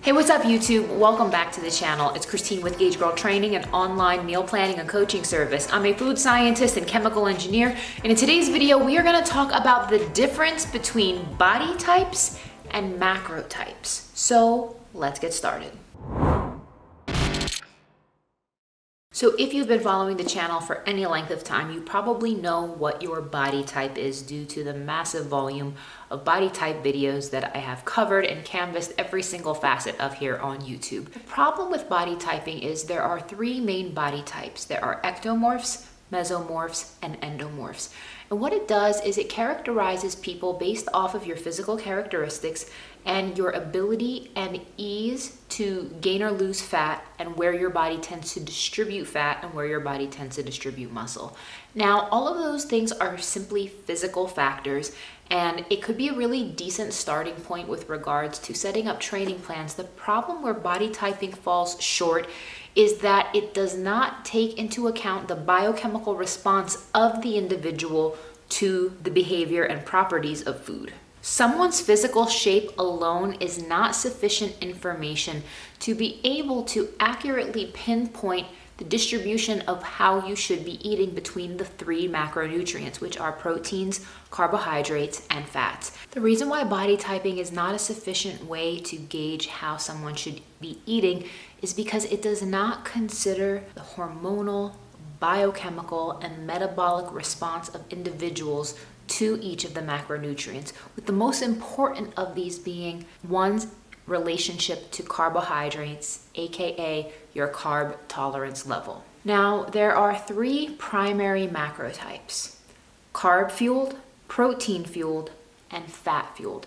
Hey, what's up YouTube? Welcome back to the channel. It's Christine with gaugegirltraining, an online meal planning and coaching service. I'm a food scientist and chemical engineer, and in today's video, we are gonna talk about the difference between body types and macro types. So let's get started. So if you've been following the channel for any length of time, you probably know what your body type is due to the massive volume of body type videos that I have covered and canvassed every single facet of here on YouTube. The problem with body typing is there are three main body types. There are ectomorphs, mesomorphs, and endomorphs. And what it does is it characterizes people based off of your physical characteristics and your ability and ease to gain or lose fat, and where your body tends to distribute fat and where your body tends to distribute muscle. Now, all of those things are simply physical factors, and it could be a really decent starting point with regards to setting up training plans. The problem where body typing falls short is that it does not take into account the biochemical response of the individual to the behavior and properties of food. Someone's physical shape alone is not sufficient information to be able to accurately pinpoint the distribution of how you should be eating between the three macronutrients, which are proteins, carbohydrates, and fats. The reason why body typing is not a sufficient way to gauge how someone should be eating is because it does not consider the hormonal, biochemical, and metabolic response of individuals to each of the macronutrients, with the most important of these being one's relationship to carbohydrates, aka your carb tolerance level. Now, there are three primary macro types: carb-fueled, protein-fueled, and fat-fueled.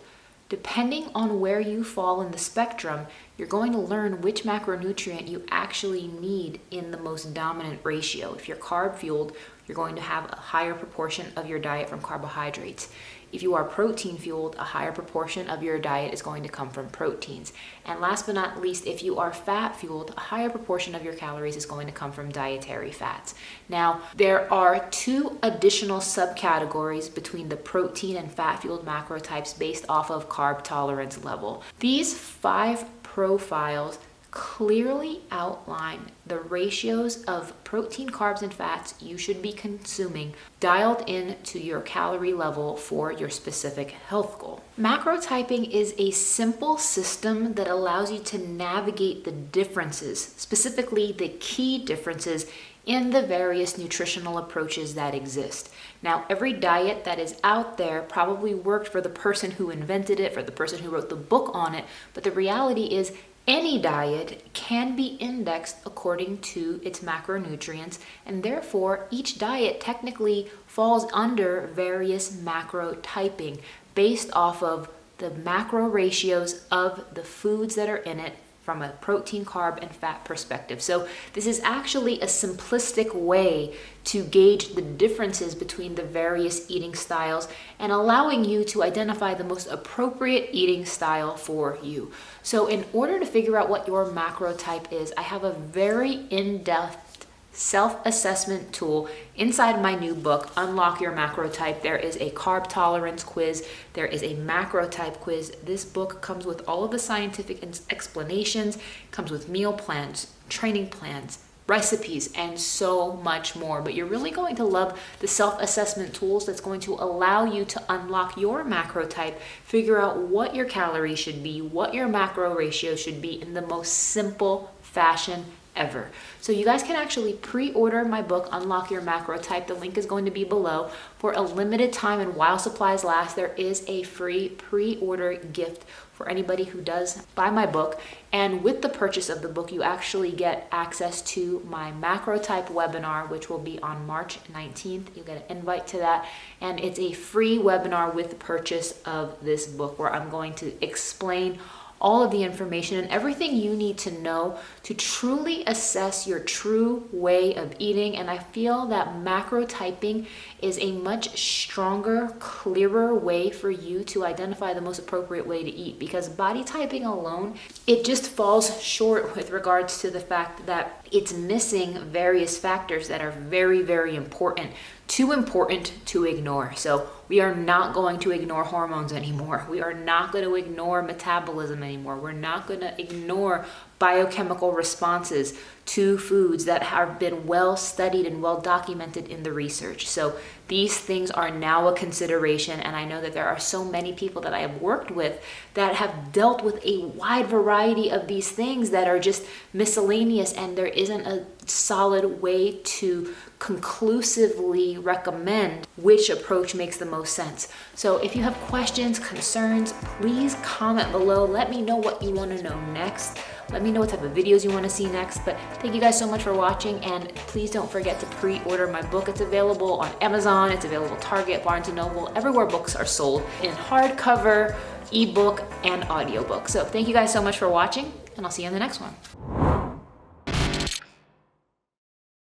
Depending on where you fall in the spectrum, you're going to learn which macronutrient you actually need in the most dominant ratio. If you're carb-fueled, you're going to have a higher proportion of your diet from carbohydrates. If you are protein-fueled, a higher proportion of your diet is going to come from proteins. And last but not least, if you are fat-fueled, a higher proportion of your calories is going to come from dietary fats. Now, there are two additional subcategories between the protein and fat-fueled macro types based off of carb tolerance level. These 5 profiles clearly outline the ratios of protein, carbs, and fats you should be consuming dialed in to your calorie level for your specific health goal. Macrotyping is a simple system that allows you to navigate the differences, specifically the key differences in the various nutritional approaches that exist. Now, every diet that is out there probably worked for the person who invented it, for the person who wrote the book on it, but the reality is any diet can be indexed according to its macronutrients, and therefore each diet technically falls under various macro typing based off of the macro ratios of the foods that are in it from a protein, carb, and fat perspective. So this is actually a simplistic way to gauge the differences between the various eating styles and allowing you to identify the most appropriate eating style for you. So in order to figure out what your macro type is, I have a very in-depth self-assessment tool inside my new book, Unlock Your Macro Type. There is a carb tolerance quiz. There is a macro type quiz. This book comes with all of the scientific explanations, comes with meal plans, training plans, recipes, and so much more. But you're really going to love the self-assessment tools that's going to allow you to unlock your macro type, figure out what your calories should be, what your macro ratio should be in the most simple fashion ever. So you guys can actually pre-order my book, Unlock Your Macro Type. The link is going to be below. For a limited time and while supplies last, there is a free pre-order gift for anybody who does buy my book. And with the purchase of the book, you actually get access to my macro type webinar, which will be on March 19th. You get an invite to that. And it's a free webinar with the purchase of this book, where I'm going to explain all of the information and everything you need to know to truly assess your true way of eating. And I feel that macro typing is a much stronger, clearer way for you to identify the most appropriate way to eat, because body typing alone, it just falls short with regards to the fact that it's missing various factors that are very, very important, too important to ignore. So We are not going to ignore hormones anymore. We are not going to ignore metabolism anymore. We're not going to ignore biochemical responses to foods that have been well studied and well documented in the research. So these things are now a consideration, and I know that there are so many people that I have worked with that have dealt with a wide variety of these things that are just miscellaneous, and there isn't a solid way to conclusively recommend which approach makes the most sense. So if you have questions, concerns, please comment below. Let me know what you want to know next. Let me know what type of videos you want to see next. But thank you guys so much for watching, and please don't forget to pre-order my book. It's available on Amazon, it's available Target, Barnes & Noble, everywhere books are sold, in hardcover, ebook, and audiobook. So thank you guys so much for watching, and I'll see you in the next one.